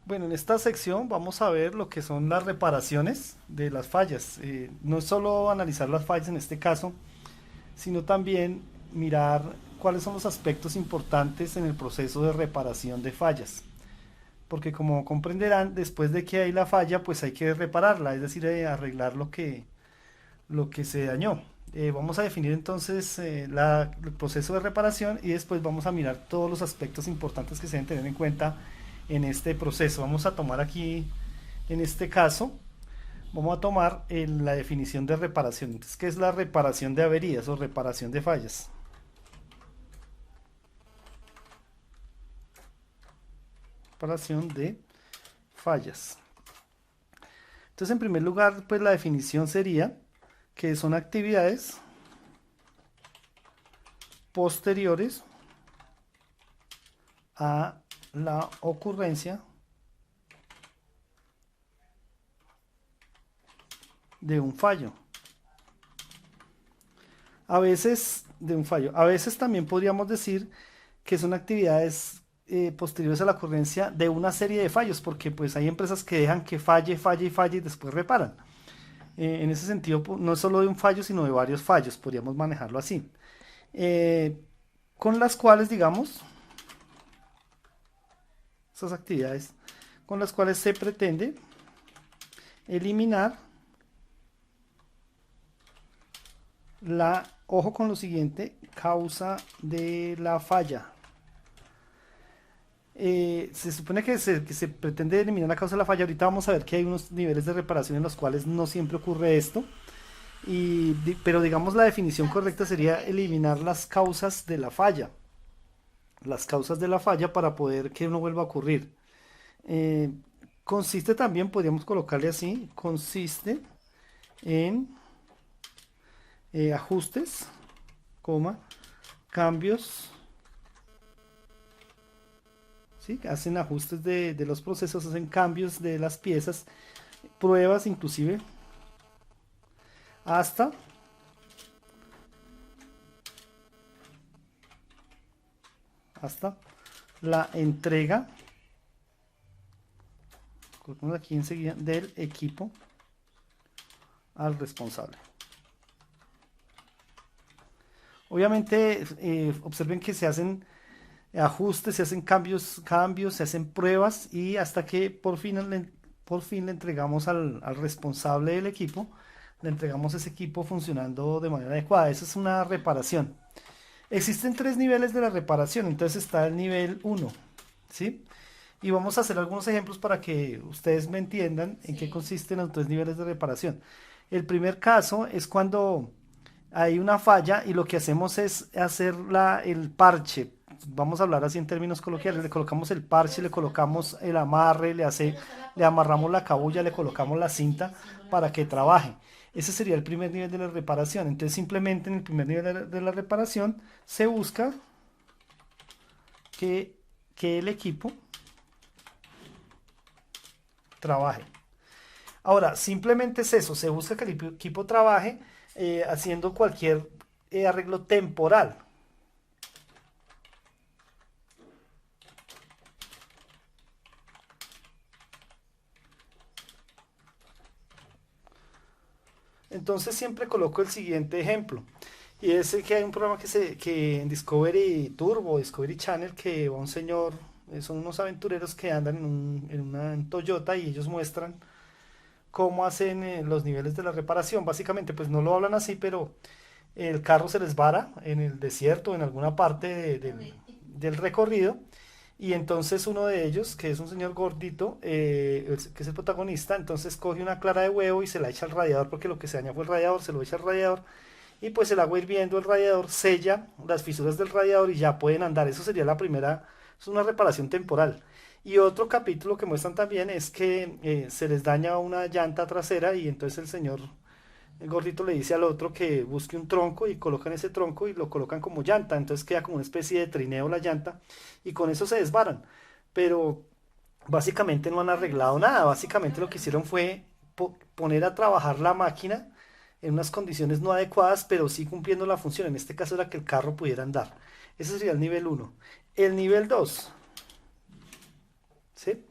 Bueno, en esta sección vamos a ver lo que son las reparaciones de las fallas. No es solo analizar las fallas en este caso, sino también mirar cuáles son los aspectos importantes en el proceso de reparación de fallas. Porque como comprenderán, después de que hay la falla, pues hay que repararla, es decir, arreglar lo que se dañó. Vamos a definir entonces el proceso de reparación y después vamos a mirar todos los aspectos importantes que se deben tener en cuenta en este proceso. Vamos a tomar aquí, en este caso, vamos a tomar la definición de reparación. Entonces, ¿qué es la reparación de averías o reparación de fallas? Reparación de fallas. Entonces, en primer lugar, pues la definición sería que son actividades posteriores a la ocurrencia de un fallo. A veces de un fallo. A veces también podríamos decir que son actividades posteriores a la ocurrencia de una serie de fallos, porque pues hay empresas que dejan que falle, falle y falle y después reparan. En ese sentido, no es solo de un fallo, sino de varios fallos, podríamos manejarlo así. Eh, con las cuales, digamos, esas actividades con las cuales se pretende eliminar ojo con lo siguiente, causa de la falla. Se supone que se pretende eliminar la causa de la falla. Ahorita vamos a ver que hay unos niveles de reparación en los cuales no siempre ocurre esto. Pero digamos la definición correcta sería eliminar las causas de la falla. Las causas de la falla para poder que no vuelva a ocurrir. Eh, consiste también, podríamos colocarle así, consiste en ajustes, coma, cambios, ¿sí? Hacen ajustes de los procesos, hacen cambios de las piezas, pruebas inclusive, hasta la entrega, colocamos aquí enseguida, del equipo al responsable. Obviamente, observen que se hacen ajustes, se hacen cambios, se hacen pruebas y hasta que por fin le entregamos al responsable del equipo, le entregamos ese equipo funcionando de manera adecuada. Esa es una reparación. Existen tres niveles de la reparación, entonces está el nivel uno, ¿sí? Y vamos a hacer algunos ejemplos para que ustedes me entiendan en qué consisten los tres niveles de reparación. El primer caso es cuando hay una falla y lo que hacemos es hacer el parche. Vamos a hablar así en términos coloquiales. Le colocamos el parche, le colocamos el amarre, le amarramos la cabulla, le colocamos la cinta para que trabaje. Ese sería el primer nivel de la reparación. Entonces simplemente en el primer nivel de la reparación se busca que el equipo trabaje. Ahora, simplemente es eso, se busca que el equipo trabaje haciendo cualquier arreglo temporal. Entonces siempre coloco el siguiente ejemplo. Y es que hay un programa que en Discovery Turbo, Discovery Channel, que va un señor, son unos aventureros que andan en una Toyota y ellos muestran cómo hacen los niveles de la reparación. Básicamente, pues no lo hablan así, pero el carro se les vara en el desierto, en alguna parte del recorrido, y entonces uno de ellos, que es un señor gordito, que es el protagonista, entonces coge una clara de huevo y se la echa al radiador, porque lo que se daña fue el radiador, se lo echa al radiador, y pues el agua hirviendo el radiador sella las fisuras del radiador y ya pueden andar. Eso sería la primera, es una reparación temporal. Y otro capítulo que muestran también es que se les daña una llanta trasera y entonces el gordito le dice al otro que busque un tronco y colocan ese tronco y lo colocan como llanta, entonces queda como una especie de trineo la llanta y con eso se desbaran. Pero básicamente no han arreglado nada, básicamente lo que hicieron fue poner a trabajar la máquina en unas condiciones no adecuadas, pero sí cumpliendo la función. En este caso era que el carro pudiera andar. Ese sería el nivel uno. El nivel 2, ¿sí?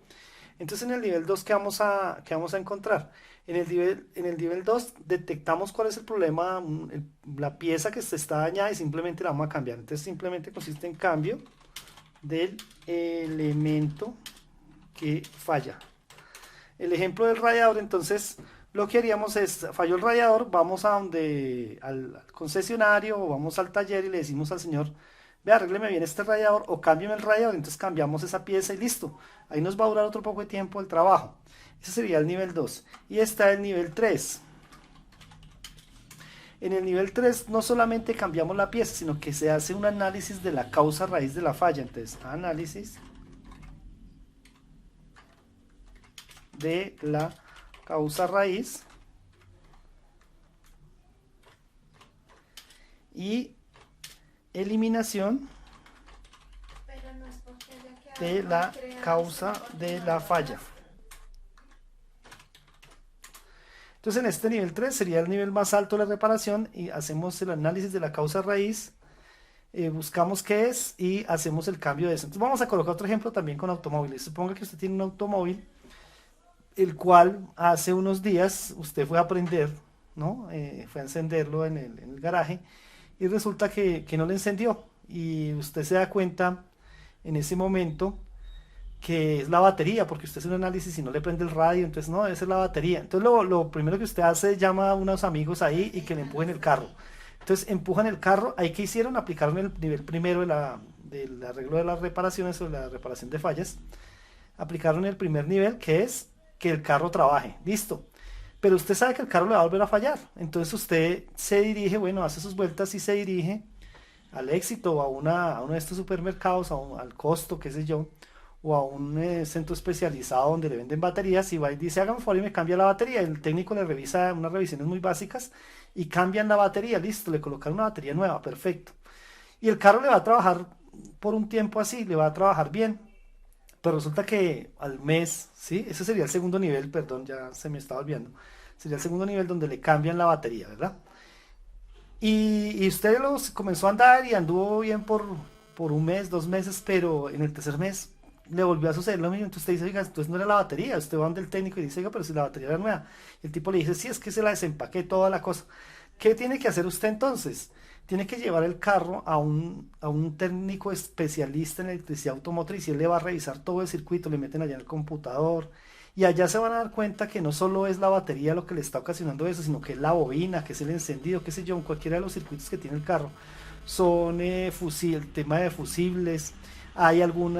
Entonces en el nivel 2, qué vamos a encontrar? En el nivel 2 detectamos cuál es el problema, la pieza que está dañada y simplemente la vamos a cambiar. Entonces simplemente consiste en cambio del elemento que falla. El ejemplo del radiador, entonces lo que haríamos es, falló el radiador, vamos a donde, al concesionario o vamos al taller y le decimos al señor, ve, arrégleme bien este radiador o cámbiame el radiador, entonces cambiamos esa pieza y listo. Ahí nos va a durar otro poco de tiempo el trabajo. Ese sería el nivel 2. Y está el nivel 3. En el nivel 3 no solamente cambiamos la pieza, sino que se hace un análisis de la causa raíz de la falla. Entonces, análisis de la causa raíz y eliminación de la causa de la falla. Entonces en este nivel 3 sería el nivel más alto de la reparación y hacemos el análisis de la causa raíz, buscamos qué es y hacemos el cambio de eso. Entonces vamos a colocar otro ejemplo también con automóviles. Suponga que usted tiene un automóvil, el cual hace unos días usted fue a prender, ¿no? Fue a encenderlo en el garaje y resulta que no le encendió y usted se da cuenta en ese momento que es la batería, porque usted hace un análisis y no le prende el radio, entonces no, debe ser la batería. Entonces lo primero que usted hace es llama a unos amigos ahí y que le empujen el carro. Entonces empujan el carro, ahí que hicieron, aplicaron el nivel primero del arreglo de las reparaciones o de la reparación de fallas, aplicaron el primer nivel que es que el carro trabaje, listo. Pero usted sabe que el carro le va a volver a fallar, entonces usted se dirige, bueno, hace sus vueltas y se dirige al Éxito o a uno de estos supermercados, al Costo, qué sé yo, o a un centro especializado donde le venden baterías y va y dice, hágame un favor y me cambia la batería. El técnico le revisa unas revisiones muy básicas y cambian la batería, listo, le colocan una batería nueva, perfecto. Y el carro le va a trabajar por un tiempo así, le va a trabajar bien, pero resulta que al mes, ¿sí? Ese sería el segundo nivel, perdón, ya se me estaba olvidando. Sería el segundo nivel donde le cambian la batería, ¿verdad? Y usted comenzó a andar y anduvo bien por un mes, 2 meses, pero en el tercer mes le volvió a suceder lo mismo. Entonces usted dice, oiga, entonces no era la batería. Usted va donde el técnico y dice, oiga, pero si la batería era nueva. Y el tipo le dice, sí, es que se la desempaqué toda la cosa. ¿Qué tiene que hacer usted entonces? Tiene que llevar el carro a un técnico especialista en electricidad automotriz y él le va a revisar todo el circuito, le meten allá en el computador y allá se van a dar cuenta que no solo es la batería lo que le está ocasionando eso, sino que es la bobina, que es el encendido, qué sé yo, en cualquiera de los circuitos que tiene el carro. Son el tema de fusibles, hay algún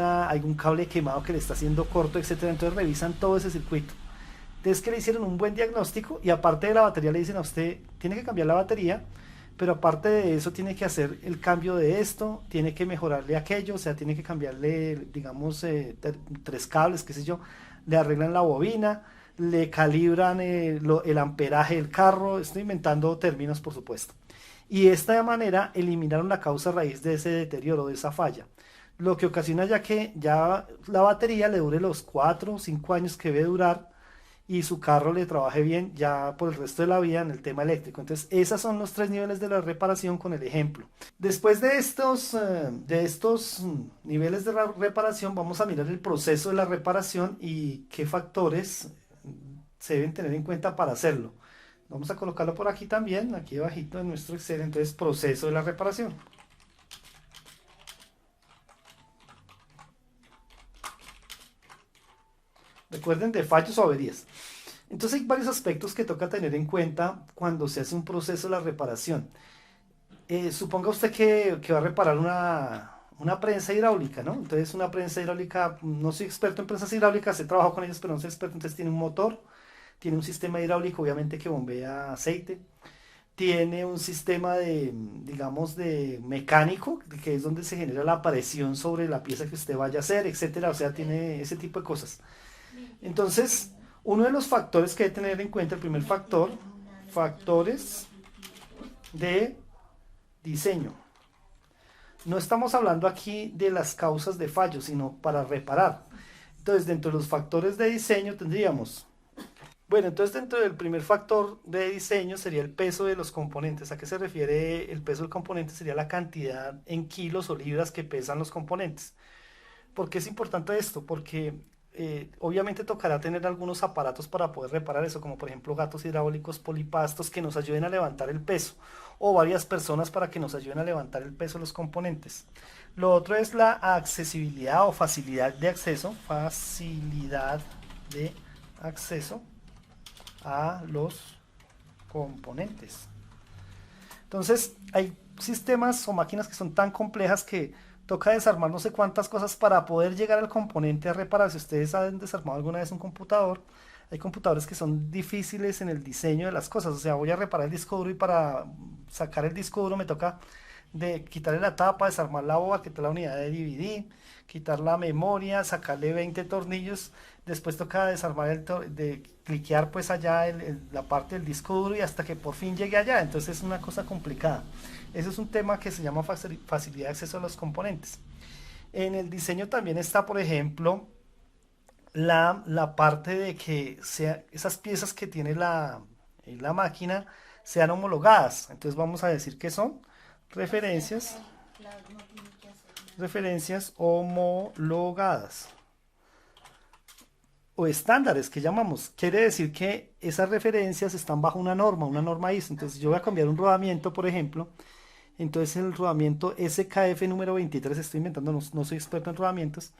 cable quemado que le está haciendo corto, etcétera. Entonces revisan todo ese circuito. Entonces que le hicieron un buen diagnóstico y aparte de la batería le dicen a usted, tiene que cambiar la batería, pero aparte de eso tiene que hacer el cambio de esto, tiene que mejorarle aquello, o sea, tiene que cambiarle, digamos, 3 cables, qué sé yo, le arreglan la bobina, le calibran el amperaje del carro, estoy inventando términos por supuesto. Y de esta manera eliminaron la causa raíz de ese deterioro, de esa falla. Lo que ocasiona ya que ya la batería le dure los 4 o 5 años que debe durar y su carro le trabaje bien ya por el resto de la vida en el tema eléctrico. Entonces, esos son los 3 niveles de la reparación con el ejemplo. Después de estos niveles de reparación, vamos a mirar el proceso de la reparación y qué factores se deben tener en cuenta para hacerlo. Vamos a colocarlo por aquí también, aquí abajito en nuestro Excel. Entonces, proceso de la reparación. Recuerden, de fallos o averías. Entonces hay varios aspectos que toca tener en cuenta cuando se hace un proceso de la reparación. Suponga usted que va a reparar una prensa hidráulica, ¿no? Entonces una prensa hidráulica, no soy experto en prensas hidráulicas, he trabajado con ellas, pero no soy experto. Entonces tiene un motor, tiene un sistema hidráulico, obviamente, que bombea aceite, tiene un sistema digamos, de mecánico, que es donde se genera la presión sobre la pieza que usted vaya a hacer, etcétera. O sea, tiene ese tipo de cosas. Entonces, uno de los factores que hay que tener en cuenta, el primer factor, factores de diseño. No estamos hablando aquí de las causas de fallo, sino para reparar. Entonces, dentro de los factores de diseño tendríamos, bueno, entonces dentro del primer factor de diseño sería el peso de los componentes. ¿A qué se refiere el peso del componente? Sería la cantidad en kilos o libras que pesan los componentes. ¿Por qué es importante esto? Porque obviamente tocará tener algunos aparatos para poder reparar eso, como por ejemplo gatos hidráulicos polipastos que nos ayuden a levantar el peso, o varias personas para que nos ayuden a levantar el peso de los componentes. Lo otro es la accesibilidad o facilidad de acceso a los componentes. Entonces, hay sistemas o máquinas que son tan complejas que toca desarmar no sé cuántas cosas para poder llegar al componente a reparar. Si ustedes han desarmado alguna vez un computador, hay computadores que son difíciles en el diseño de las cosas. O sea, voy a reparar el disco duro y para sacar el disco duro me toca de quitarle la tapa, desarmar la boba, quitar la unidad de DVD, quitar la memoria, sacarle 20 tornillos, después toca desarmar de cliquear pues allá la parte del disco duro y hasta que por fin llegue allá. Entonces es una cosa complicada. Ese es un tema que se llama facilidad de acceso a los componentes. En el diseño también está, por ejemplo, la parte de que esas piezas que tiene la máquina sean homologadas. Entonces vamos a decir que son referencias, referencias homologadas o estándares que llamamos. Quiere decir que esas referencias están bajo una norma ISO. Entonces yo voy a cambiar un rodamiento, por ejemplo. Entonces el rodamiento SKF número 23, estoy inventando, no soy experto en rodamientos,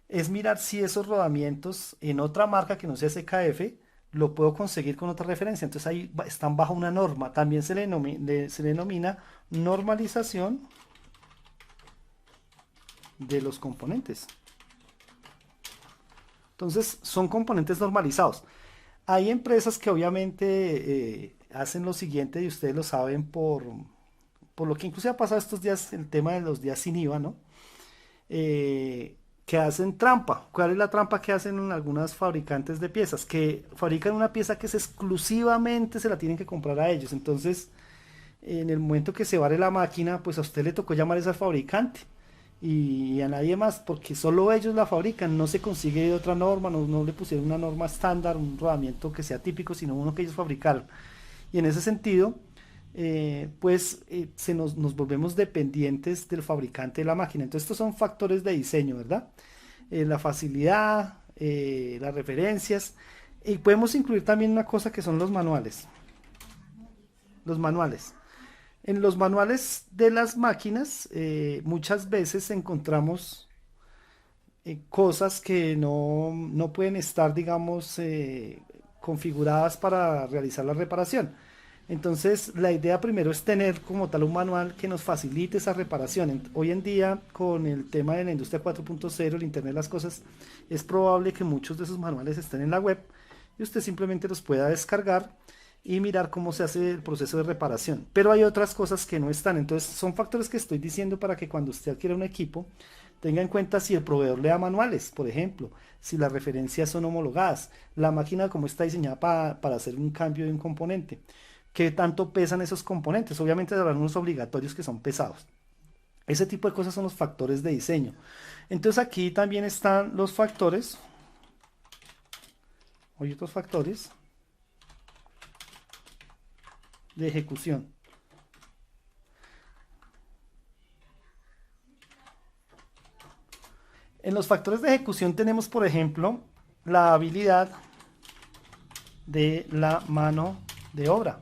es mirar si esos rodamientos en otra marca que no sea SKF lo puedo conseguir con otra referencia. Entonces ahí están bajo una norma. También se le denomina normalización de los componentes. Entonces son componentes normalizados. Hay empresas que obviamente hacen lo siguiente y ustedes lo saben por lo que incluso ha pasado estos días, el tema de los días sin IVA, ¿no? Que hacen trampa. ¿Cuál es la trampa que hacen en algunas fabricantes de piezas? Que fabrican una pieza que es exclusivamente se la tienen que comprar a ellos. Entonces, en el momento que se vare la máquina, pues a usted le tocó llamar a ese fabricante y a nadie más, porque solo ellos la fabrican, no se consigue de otra norma, no le pusieron una norma estándar, un rodamiento que sea típico, sino uno que ellos fabricaron. Y en ese sentido, nos volvemos dependientes del fabricante de la máquina. Entonces estos son factores de diseño, ¿verdad? La facilidad, las referencias, y podemos incluir también una cosa que son los manuales. Los manuales. En los manuales de las máquinas muchas veces encontramos cosas que no pueden estar, digamos, configuradas para realizar la reparación. Entonces, la idea primero es tener como tal un manual que nos facilite esa reparación. Hoy en día, con el tema de la industria 4.0, el Internet de las cosas, es probable que muchos de esos manuales estén en la web y usted simplemente los pueda descargar y mirar cómo se hace el proceso de reparación. Pero hay otras cosas que no están. Entonces, son factores que estoy diciendo para que cuando usted adquiera un equipo, tenga en cuenta si el proveedor le da manuales, por ejemplo, si las referencias son homologadas, la máquina cómo está diseñada para hacer un cambio de un componente. ¿Qué tanto pesan esos componentes? Obviamente habrá unos obligatorios que son pesados. Ese tipo de cosas son los factores de diseño. Entonces aquí también están los factores, hay otros factores de ejecución. En los factores de ejecución tenemos, por ejemplo, la habilidad de la mano de obra.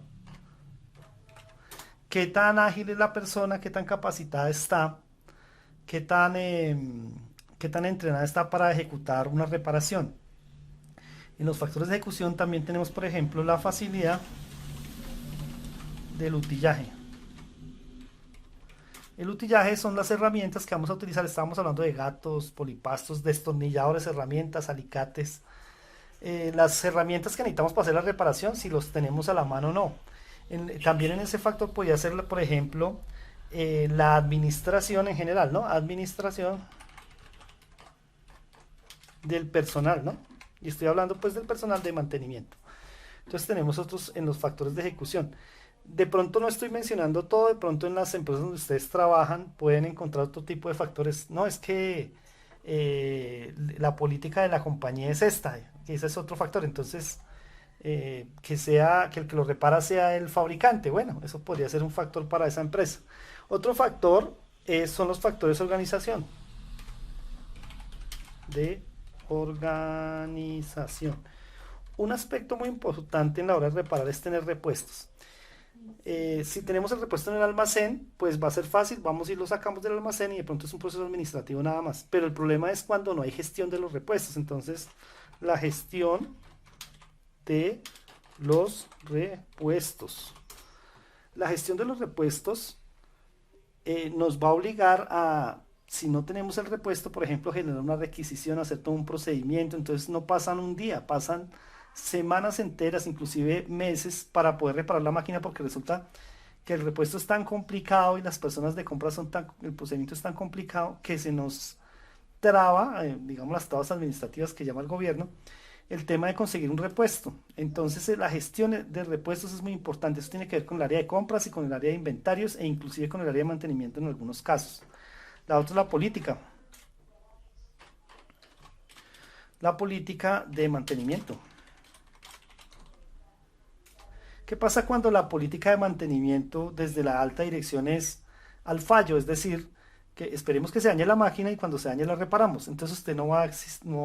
Qué tan ágil es la persona, qué tan capacitada está, qué tan entrenada está para ejecutar una reparación. En los factores de ejecución también tenemos, por ejemplo, la facilidad del utillaje. El utillaje son las herramientas que vamos a utilizar. Estábamos hablando de gatos, polipastos, destornilladores, herramientas, alicates. Las herramientas que necesitamos para hacer la reparación, si los tenemos a la mano o no. También en ese factor podría ser, por ejemplo, la administración en general, ¿no? Administración del personal, ¿no? Y estoy hablando pues del personal de mantenimiento. Entonces tenemos otros en los factores de ejecución. De pronto no estoy mencionando todo, de pronto en las empresas donde ustedes trabajan pueden encontrar otro tipo de factores. No, es que la política de la compañía es esta, que ese es otro factor. Entonces, que el que lo repara sea el fabricante. Bueno, eso podría ser un factor para esa empresa. Otro factor son los factores de organización. De Organización. Un aspecto muy importante en la hora de reparar es tener repuestos. Si tenemos el repuesto en el almacén, pues va a ser fácil, vamos y lo sacamos del almacén y de pronto es un proceso administrativo nada más. Pero el problema es cuando no hay gestión de los repuestos. Entonces, la gestión de los repuestos. La gestión de los repuestos nos va a obligar a, si no tenemos el repuesto, por ejemplo, generar una requisición, hacer todo un procedimiento. Entonces, no pasan un día, pasan semanas enteras, inclusive meses, para poder reparar la máquina porque resulta que el repuesto es tan complicado y las personas de compra son tan, el procedimiento es tan complicado que se nos traba, digamos, las trabas administrativas que llama el gobierno, el tema de conseguir un repuesto. Entonces, la gestión de repuestos es muy importante. Eso tiene que ver con el área de compras y con el área de inventarios e inclusive con el área de mantenimiento en algunos casos. La otra es la política. La política de mantenimiento. ¿Qué pasa cuando la política de mantenimiento desde la alta dirección es al fallo? Es decir, que esperemos que se dañe la máquina y cuando se dañe la reparamos. Entonces usted no va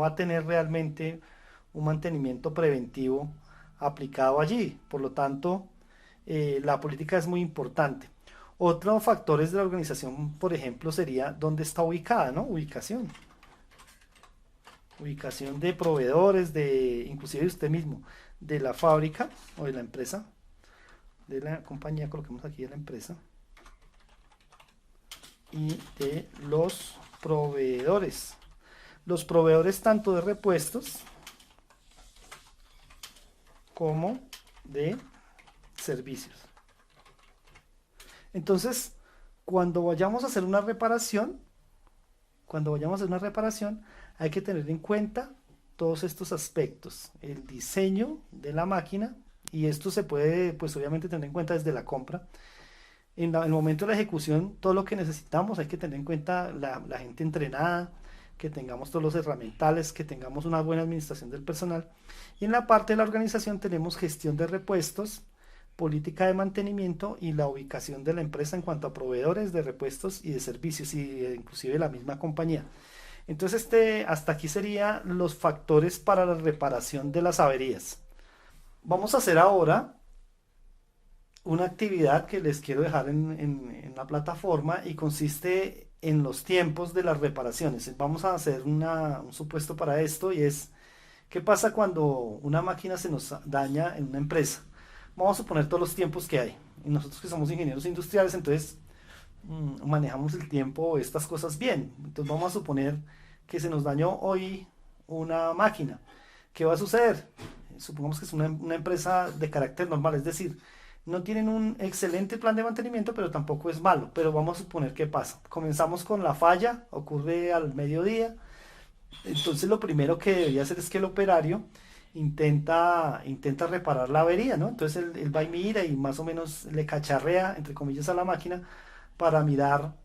a tener realmente un mantenimiento preventivo aplicado allí. Por lo tanto, la política es muy importante. Otros factores de la organización, por ejemplo, sería dónde está ubicada, ¿no? Ubicación. Ubicación de proveedores, de inclusive usted mismo, de la fábrica o de la empresa, de la compañía, coloquemos aquí de la empresa, y de los proveedores. Los proveedores tanto de repuestos como de servicios. Entonces, cuando vayamos a hacer una reparación, hay que tener en cuenta todos estos aspectos, el diseño de la máquina, y esto se puede, pues obviamente tener en cuenta desde la compra. En el momento de la ejecución, todo lo que necesitamos, hay que tener en cuenta la gente entrenada, que tengamos todos los herramientales, que tengamos una buena administración del personal. Y en la parte de la organización tenemos gestión de repuestos, política de mantenimiento y la ubicación de la empresa en cuanto a proveedores de repuestos y de servicios y inclusive la misma compañía. Entonces, hasta aquí serían los factores para la reparación de las averías. Vamos a hacer ahora una actividad que les quiero dejar en la plataforma y consiste en los tiempos de las reparaciones. Vamos a hacer un supuesto para esto y es, ¿qué pasa cuando una máquina se nos daña en una empresa? Vamos a suponer todos los tiempos que hay. Y nosotros que somos ingenieros industriales, entonces manejamos el tiempo, estas cosas bien. Entonces vamos a suponer que se nos dañó hoy una máquina. ¿Qué va a suceder? Supongamos que es una empresa de carácter normal, es decir, no tienen un excelente plan de mantenimiento, pero tampoco es malo. Pero vamos a suponer qué pasa. Comenzamos con la falla, ocurre al mediodía. Entonces lo primero que debería hacer es que el operario intenta reparar la avería, ¿no? Entonces él va y mira y más o menos le cacharrea, entre comillas, a la máquina para mirar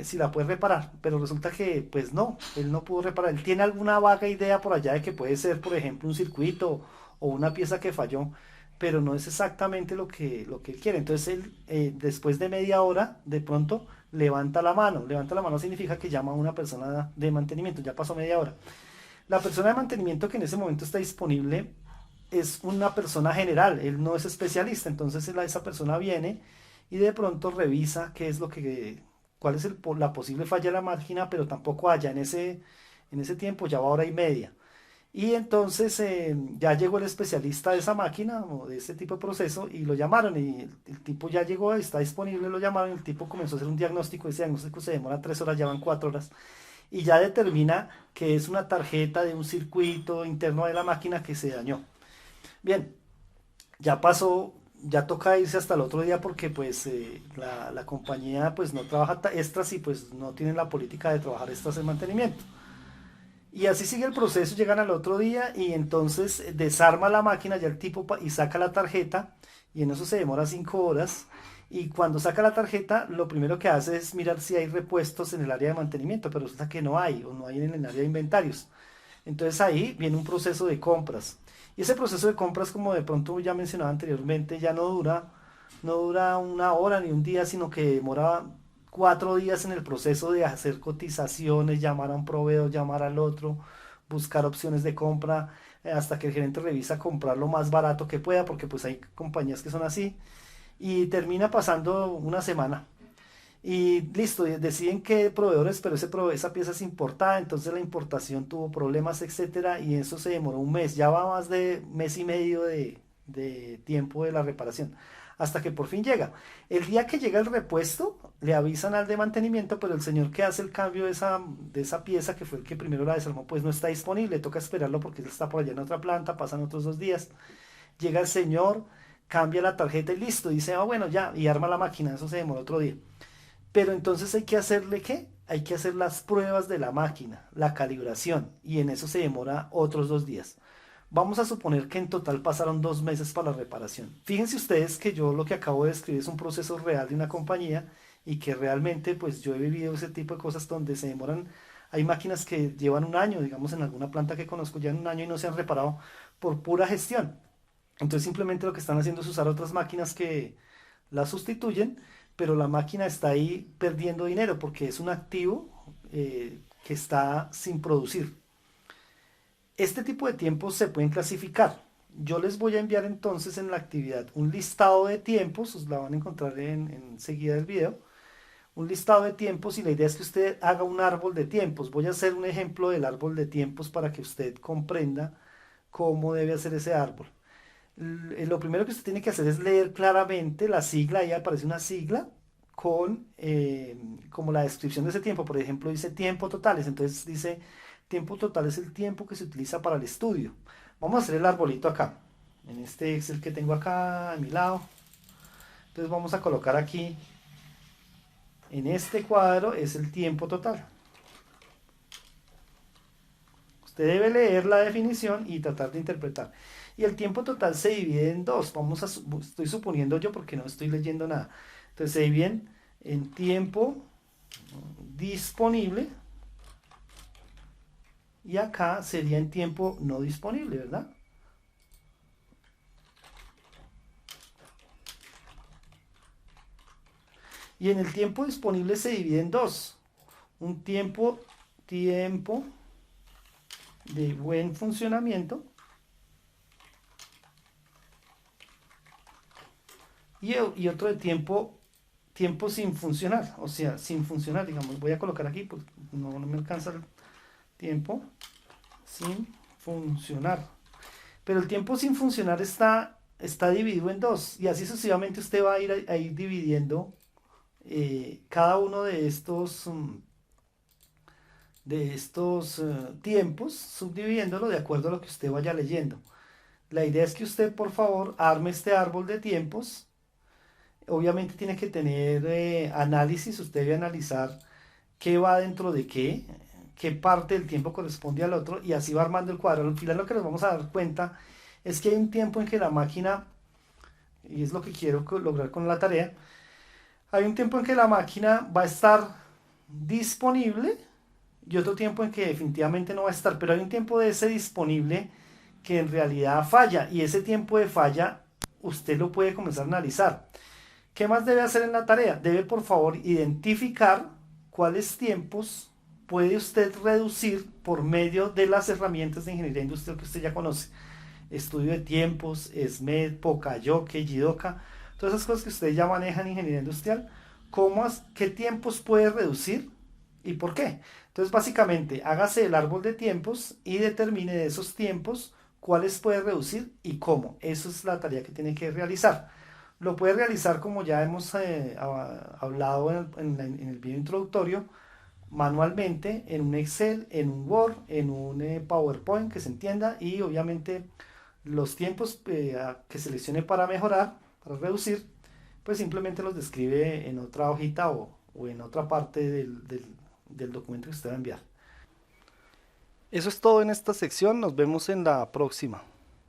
si la puede reparar. Pero resulta que, pues no, él no pudo reparar. Él tiene alguna vaga idea por allá de que puede ser, por ejemplo, un circuito o una pieza que falló, pero no es exactamente lo que él quiere. Entonces él, después de media hora, de pronto levanta la mano. Levanta la mano significa que llama a una persona de mantenimiento, ya pasó media hora. La persona de mantenimiento que en ese momento está disponible es una persona general, él no es especialista, entonces esa persona viene y de pronto revisa qué es cuál es la posible falla de la máquina, pero tampoco allá en ese tiempo, ya va hora y media. Y entonces ya llegó el especialista de esa máquina o de ese tipo de proceso y lo llamaron y el tipo ya llegó, está disponible, lo llamaron, el tipo comenzó a hacer un diagnóstico, ese diagnóstico se demora 3 horas, ya van 4 horas y ya determina que es una tarjeta de un circuito interno de la máquina que se dañó. Bien, ya pasó, ya toca irse hasta el otro día porque pues la compañía pues no trabaja extras y pues no tienen la política de trabajar extras en mantenimiento. Y así sigue el proceso, llegan al otro día y entonces desarma la máquina ya el tipo y saca la tarjeta y en eso se demora 5 horas. Y cuando saca la tarjeta, lo primero que hace es mirar si hay repuestos en el área de mantenimiento, pero resulta que no hay o no hay en el área de inventarios. Entonces ahí viene un proceso de compras. Y ese proceso de compras, como de pronto ya mencionaba anteriormente, ya no dura una hora ni un día, sino que demora 4 días en el proceso de hacer cotizaciones, llamar a un proveedor, llamar al otro, buscar opciones de compra, hasta que el gerente revisa comprar lo más barato que pueda, porque pues hay compañías que son así, y termina pasando una semana. Y listo, y deciden qué proveedores, pero esa pieza es importada, entonces la importación tuvo problemas, etcétera, y eso se demoró un mes, ya va más de mes y medio de tiempo de la reparación, hasta que por fin llega. El día que llega el repuesto, le avisan al de mantenimiento, pero el señor que hace el cambio de esa pieza, que fue el que primero la desarmó, pues no está disponible, toca esperarlo porque él está por allá en otra planta, pasan otros 2 días, llega el señor, cambia la tarjeta y listo, dice, ah, bueno, ya, y arma la máquina, eso se demoró otro día. Pero entonces hay que hacerle ¿qué? Hay que hacer las pruebas de la máquina, la calibración, y en eso se demora otros 2 días. Vamos a suponer que en total pasaron 2 meses para la reparación. Fíjense ustedes que yo lo que acabo de describir es un proceso real de una compañía y que realmente pues yo he vivido ese tipo de cosas donde se demoran. Hay máquinas que llevan un año, digamos en alguna planta que conozco, llevan un año y no se han reparado por pura gestión. Entonces simplemente lo que están haciendo es usar otras máquinas que la sustituyen, pero la máquina está ahí perdiendo dinero porque es un activo que está sin producir. Este tipo de tiempos se pueden clasificar. Yo les voy a enviar entonces en la actividad un listado de tiempos, os la van a encontrar enseguida del video, un listado de tiempos y la idea es que usted haga un árbol de tiempos. Voy a hacer un ejemplo del árbol de tiempos para que usted comprenda cómo debe hacer ese árbol. Lo primero que usted tiene que hacer es leer claramente la sigla, ahí aparece una sigla con como la descripción de ese tiempo, por ejemplo dice tiempo totales, entonces dice tiempo total es el tiempo que se utiliza para el estudio. Vamos a hacer el arbolito acá, en este Excel que tengo acá a mi lado, entonces vamos a colocar aquí, en este cuadro es el tiempo total. Usted debe leer la definición y tratar de interpretar. Y el tiempo total se divide en dos. Estoy suponiendo yo porque no estoy leyendo nada. Entonces se divide en tiempo disponible y acá sería en tiempo no disponible, ¿verdad? Y en el tiempo disponible se divide en dos. Un tiempo de buen funcionamiento y otro de tiempo sin funcionar, o sea, sin funcionar, digamos, voy a colocar aquí, pues no me alcanza el tiempo sin funcionar, pero el tiempo sin funcionar está dividido en dos, y así sucesivamente usted va a ir dividiendo cada uno de estos tiempos, subdividiéndolo de acuerdo a lo que usted vaya leyendo. La idea es que usted, por favor, arme este árbol de tiempos. Obviamente tiene que tener análisis, usted debe analizar qué va dentro de qué parte del tiempo corresponde al otro y así va armando el cuadro. Al final lo que nos vamos a dar cuenta es que hay un tiempo en que la máquina, y es lo que quiero lograr con la tarea, hay un tiempo en que la máquina va a estar disponible y otro tiempo en que definitivamente no va a estar, pero hay un tiempo de ese disponible que en realidad falla y ese tiempo de falla usted lo puede comenzar a analizar. ¿Qué más debe hacer en la tarea? Debe por favor identificar cuáles tiempos puede usted reducir por medio de las herramientas de ingeniería industrial que usted ya conoce. Estudio de tiempos, SMED, Pocayoke, Jidoka, todas esas cosas que usted ya maneja en ingeniería industrial. ¿Qué tiempos puede reducir y por qué? Entonces básicamente hágase el árbol de tiempos y determine de esos tiempos cuáles puede reducir y cómo. Eso es la tarea que tiene que realizar. Lo puede realizar como ya hemos hablado en el video introductorio, manualmente, en un Excel, en un Word, en un PowerPoint que se entienda y obviamente los tiempos que seleccione para mejorar, para reducir, pues simplemente los describe en otra hojita o en otra parte del documento que usted va a enviar. Eso es todo en esta sección, nos vemos en la próxima.